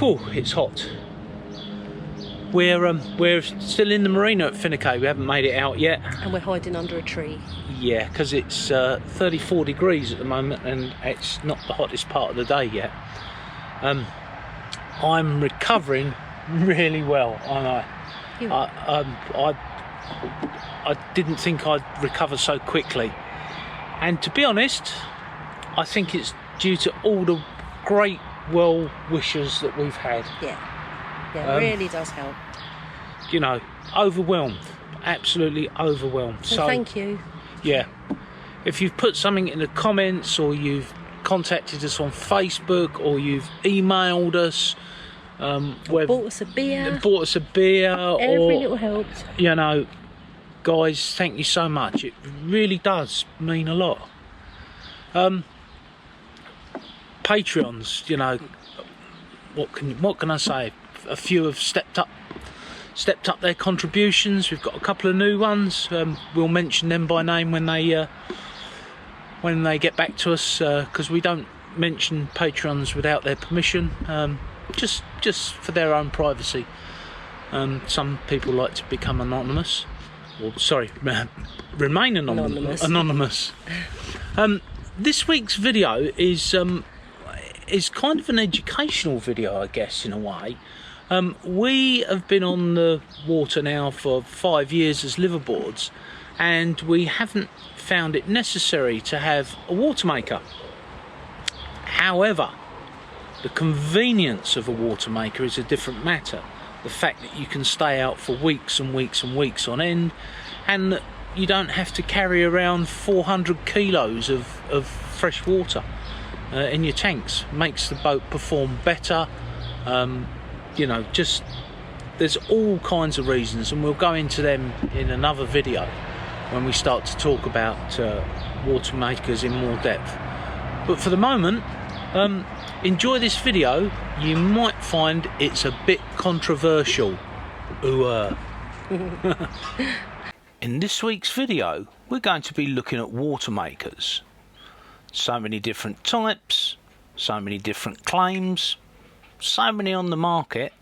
Whew, it's hot. We're still in the marina at Finnecoe. We haven't made it out yet. And we're hiding under a tree. Yeah, because it's 34 degrees at the moment and it's not the hottest part of the day yet. I'm recovering really well, aren't I? I didn't think I'd recover so quickly. And to be honest, I think it's due to all the great well wishers that we've had. Yeah, it really does help. You know, overwhelmed, absolutely overwhelmed. So thank you. Yeah, if you've put something in the comments, or you've contacted us on Facebook, or you've emailed us, bought us a beer, every little helped. You know, guys, thank you so much. It really does mean a lot. Patreons, you know, what can I say? A few have stepped up their contributions. We've got a couple of new ones. We'll mention them by name when they get back to us, because we don't mention Patreons without their permission, just for their own privacy. Some people like to become anonymous, or sorry, remain anonymous. This week's video is kind of an educational video, I guess, in a way. We have been on the water now for 5 years as liveaboards, and we haven't found it necessary to have a Watermaker. However, the convenience of a Watermaker is a different matter. The fact that you can stay out for weeks and weeks and weeks on end, and that you don't have to carry around 400 kilos of fresh water in your tanks. Makes the boat perform better. You know, just there's all kinds of reasons, and we'll go into them in another video when we start to talk about Watermakers in more depth. But for the moment, enjoy this video. You might find it's a bit controversial. In this week's video, we're going to be looking at Watermakers. So many different types, so many different claims, so many on the market,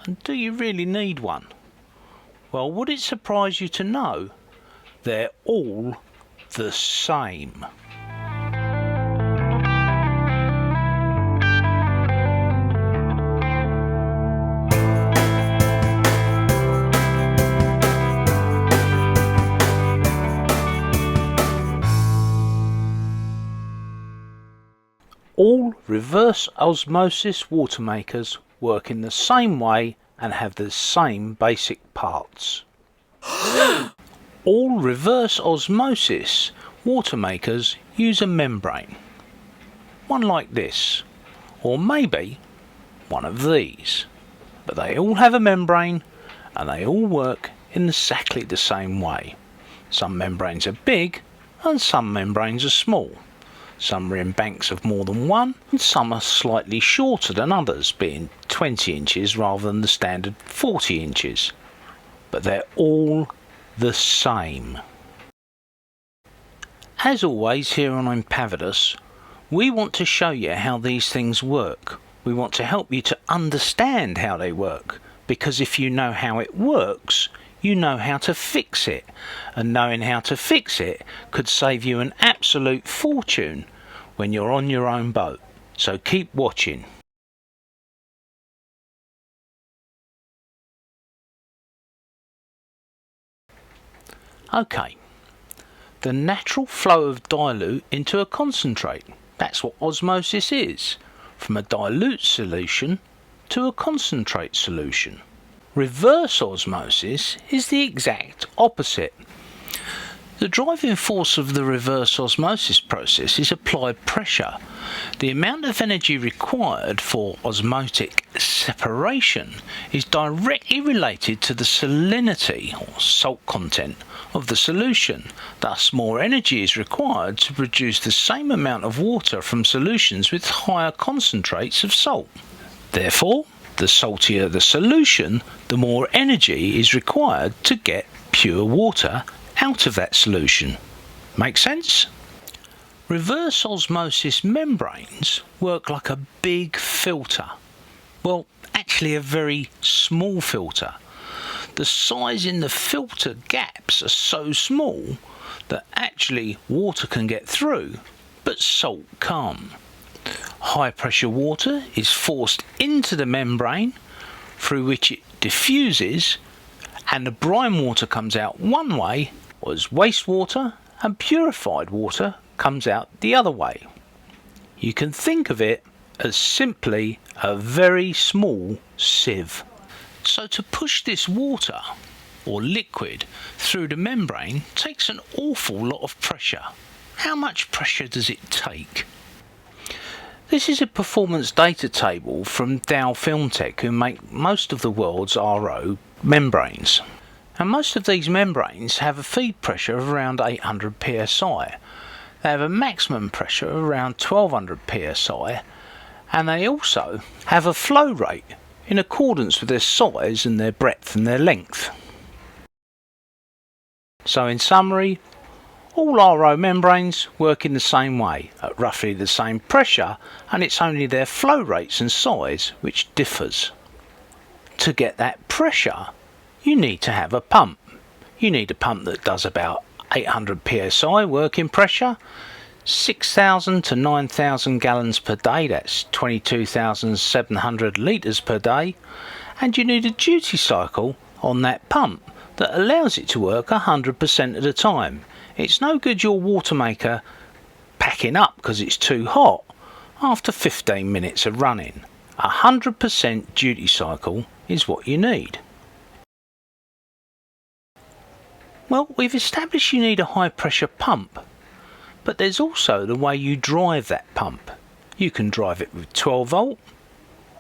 and do you really need one? Well, would it surprise you to know they're all the same? All reverse osmosis Watermakers work in the same way and have the same basic parts. All reverse osmosis Watermakers use a membrane. One like this, or maybe one of these. But they all have a membrane and they all work in exactly the same way. Some membranes are big and some membranes are small. Some are in banks of more than one, and some are slightly shorter than others, being 20 inches rather than the standard 40 inches. But they're all the same. As always here on Impavidus, we want to show you how these things work. We want to help you to understand how they work, because if you know how it works, you know how to fix it, and knowing how to fix it could save you an absolute fortune when you're on your own boat. So keep watching. Okay, the natural flow of dilute into a concentrate. That's what osmosis is, from a dilute solution to a concentrate solution. Reverse osmosis is the exact opposite. The driving force of the reverse osmosis process is applied pressure. The amount of energy required for osmotic separation is directly related to the salinity or salt content of the solution. Thus, more energy is required to produce the same amount of water from solutions with higher concentrates of salt. Therefore, the saltier the solution, the more energy is required to get pure water out of that solution. Make sense? Reverse osmosis membranes work like a big filter. Well, actually a very small filter. The size in the filter gaps are so small that actually water can get through, but salt can't. High pressure water is forced into the membrane, through which it diffuses, and the brine water comes out one way, whereas wastewater and purified water comes out the other way. You can think of it as simply a very small sieve. So to push this water or liquid through the membrane takes an awful lot of pressure. How much pressure does it take? This is a performance data table from Dow Filmtech, who make most of the world's RO membranes. And most of these membranes have a feed pressure of around 800 psi. They have a maximum pressure of around 1200 psi, and they also have a flow rate in accordance with their size and their breadth and their length. So in summary, all RO membranes work in the same way, at roughly the same pressure, and it's only their flow rates and size which differs. To get that pressure, you need to have a pump. You need a pump that does about 800 psi working pressure, 6,000 to 9,000 gallons per day, that's 22,700 litres per day, and you need a duty cycle on that pump that allows it to work 100% of the time. It's no good your Watermaker packing up because it's too hot after 15 minutes of running. 100% duty cycle is what you need. Well, we've established you need a high pressure pump, but there's also the way you drive that pump. You can drive it with 12 volt,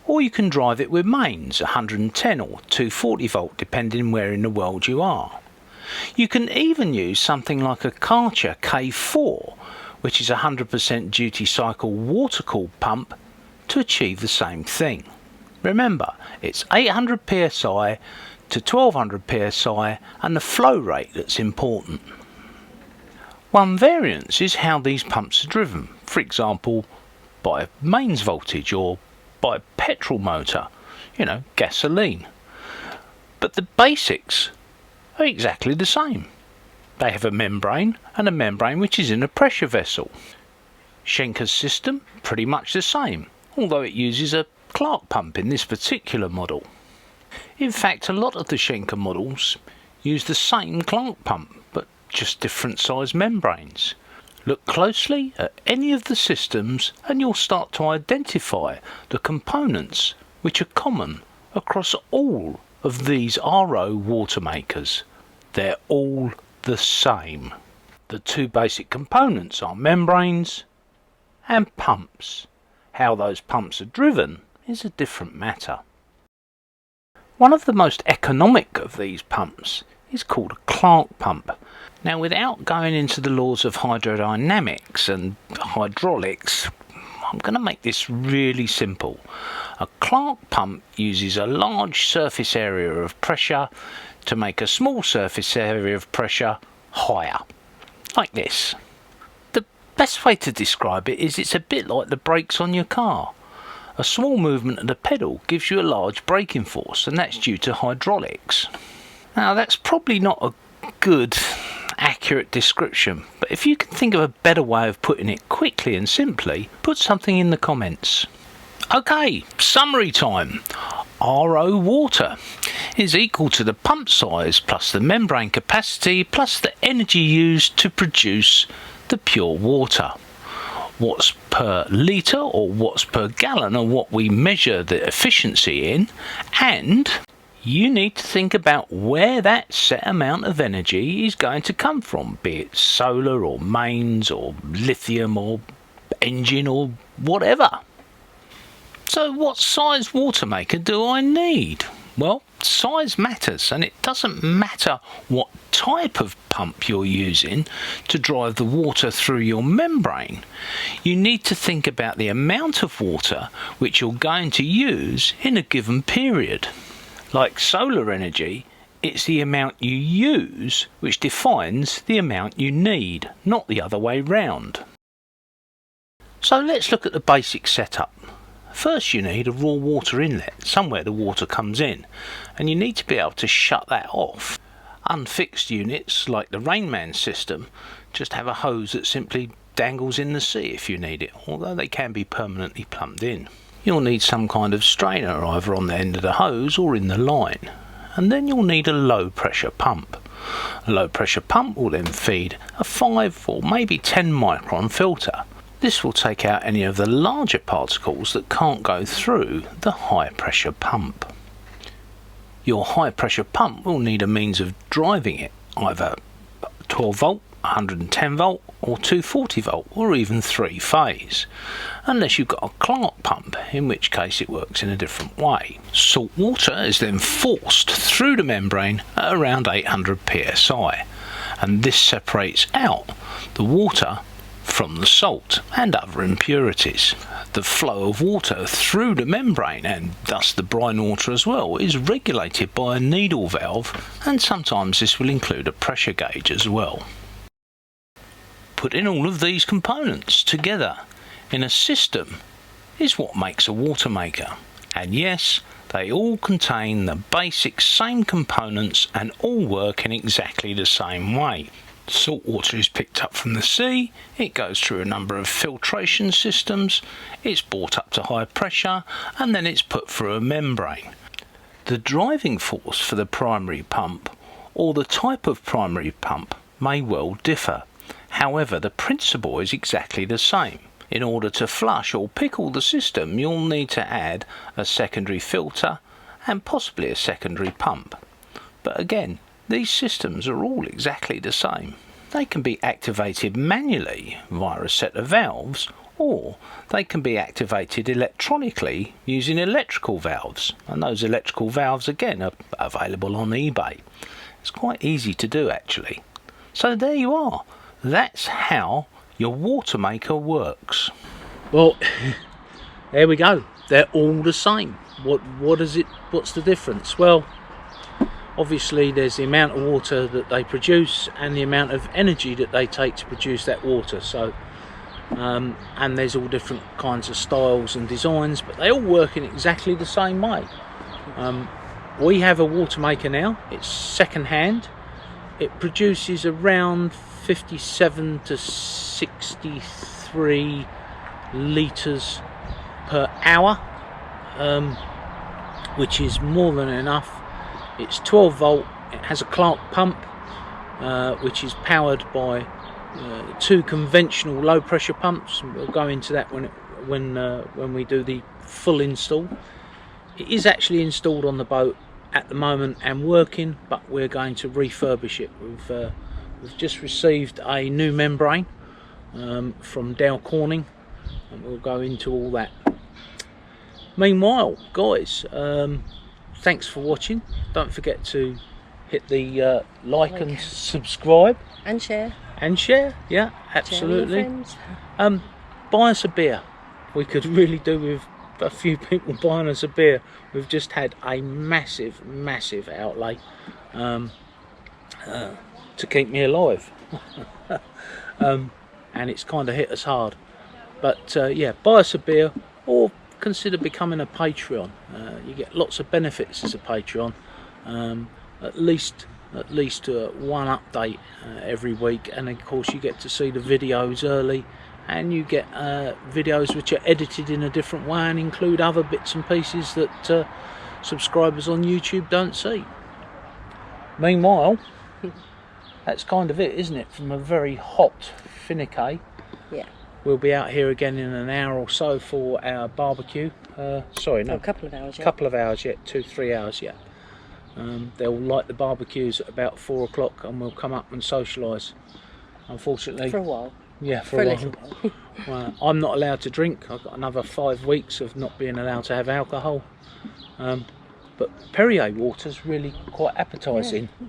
or you can drive it with mains, 110 or 240 volt, depending where in the world you are. You can even use something like a Karcher K4, which is a 100% duty cycle water-cooled pump, to achieve the same thing. Remember, it's 800 psi to 1200 psi, and the flow rate that's important. One variance is how these pumps are driven, for example by mains voltage or by petrol motor, gasoline. But the basics are exactly the same. They have a membrane, and a membrane which is in a pressure vessel. Schenker's system, pretty much the same, although it uses a Clark pump in this particular model. In fact, a lot of the Schenker models use the same Clark pump, but just different size membranes. Look closely at any of the systems and you'll start to identify the components which are common across all of these RO Watermakers. They're all the same. The two basic components are membranes and pumps. How those pumps are driven is a different matter. One of the most economic of these pumps is called a Clark pump. Now, without going into the laws of hydrodynamics and hydraulics, I'm going to make this really simple. A Clark pump uses a large surface area of pressure to make a small surface area of pressure higher, like this. The best way to describe it is it's a bit like the brakes on your car. A small movement of the pedal gives you a large braking force, and that's due to hydraulics. Now, that's probably not a good, accurate description, but if you can think of a better way of putting it quickly and simply, put something in the comments. Okay, summary time. RO water is equal to the pump size plus the membrane capacity plus the energy used to produce the pure water. Watts per litre or watts per gallon are what we measure the efficiency in, and you need to think about where that set amount of energy is going to come from, be it solar or mains or lithium or engine or whatever. So what size Watermaker do I need? Well, size matters, and it doesn't matter what type of pump you're using to drive the water through your membrane. You need to think about the amount of water which you're going to use in a given period. Like solar energy, it's the amount you use which defines the amount you need, not the other way round. So let's look at the basic setup. First you need a raw water inlet, somewhere the water comes in, and you need to be able to shut that off. Unfixed units like the Rainman system just have a hose that simply dangles in the sea if you need it, although they can be permanently plumbed in. You'll need some kind of strainer either on the end of the hose or in the line, and then you'll need a low pressure pump. A low pressure pump will then feed a 5 or maybe 10 micron filter. This will take out any of the larger particles that can't go through the high pressure pump. Your high pressure pump will need a means of driving it, either 12 volt, 110 volt or 240 volt or even 3 phase, unless you've got a Clark pump, in which case it works in a different way. Salt water is then forced through the membrane at around 800 psi, and this separates out the water from the salt and other impurities. The flow of water through the membrane, and thus the brine water as well, is regulated by a needle valve, and sometimes this will include a pressure gauge as well. Putting all of these components together in a system is what makes a Watermaker. And yes, they all contain the basic same components and all work in exactly the same way. Salt water is picked up from the sea, it goes through a number of filtration systems, it's brought up to high pressure, and then it's put through a membrane. The driving force for the primary pump, or the type of primary pump, may well differ. However, the principle is exactly the same. In order to flush or pickle the system, you'll need to add a secondary filter and possibly a secondary pump. But again, these systems are all exactly the same. They can be activated manually via a set of valves, or they can be activated electronically using electrical valves, and those electrical valves again are available on eBay. It's quite easy to do actually. So there you are. That's how your Watermaker works. Well, there we go. They're all the same. What's the difference? Well, obviously there's the amount of water that they produce and the amount of energy that they take to produce that water. So and there's all different kinds of styles and designs, but they all work in exactly the same way. We have a Watermaker now. It's second hand. It produces around 57 to 63 litres per hour, which is more than enough. It's 12 volt, it has a Clark pump, which is powered by 2 conventional low pressure pumps. We'll go into that when we do the full install. It is actually installed on the boat at the moment and working, but we're going to refurbish it. We've just received a new membrane from Dow Corning, and we'll go into all that. Meanwhile, guys, thanks for watching. Don't forget to hit the like and subscribe And share. Yeah, absolutely. Share with your friends. Buy us a beer. We could really do with a few people buying us a beer. We've just had a massive outlay to keep me alive. And it's kind of hit us hard. But yeah, buy us a beer or consider becoming a Patreon. You get lots of benefits as a Patreon. At least one update every week, and of course you get to see the videos early, and you get videos which are edited in a different way and include other bits and pieces that subscribers on YouTube don't see. Meanwhile, that's kind of it, isn't it? From a very hot Finnick. Yeah. We'll be out here again in an hour or so for our barbecue. Sorry, no. Oh, a couple of hours, yeah. Couple of hours yet, 2-3 hours yet. They'll light the barbecues at about 4 o'clock and we'll come up and socialise. Unfortunately. For a while. Yeah, For a a little while. while. I'm not allowed to drink. I've got another 5 weeks of not being allowed to have alcohol. But Perrier water's really quite appetising. Yeah.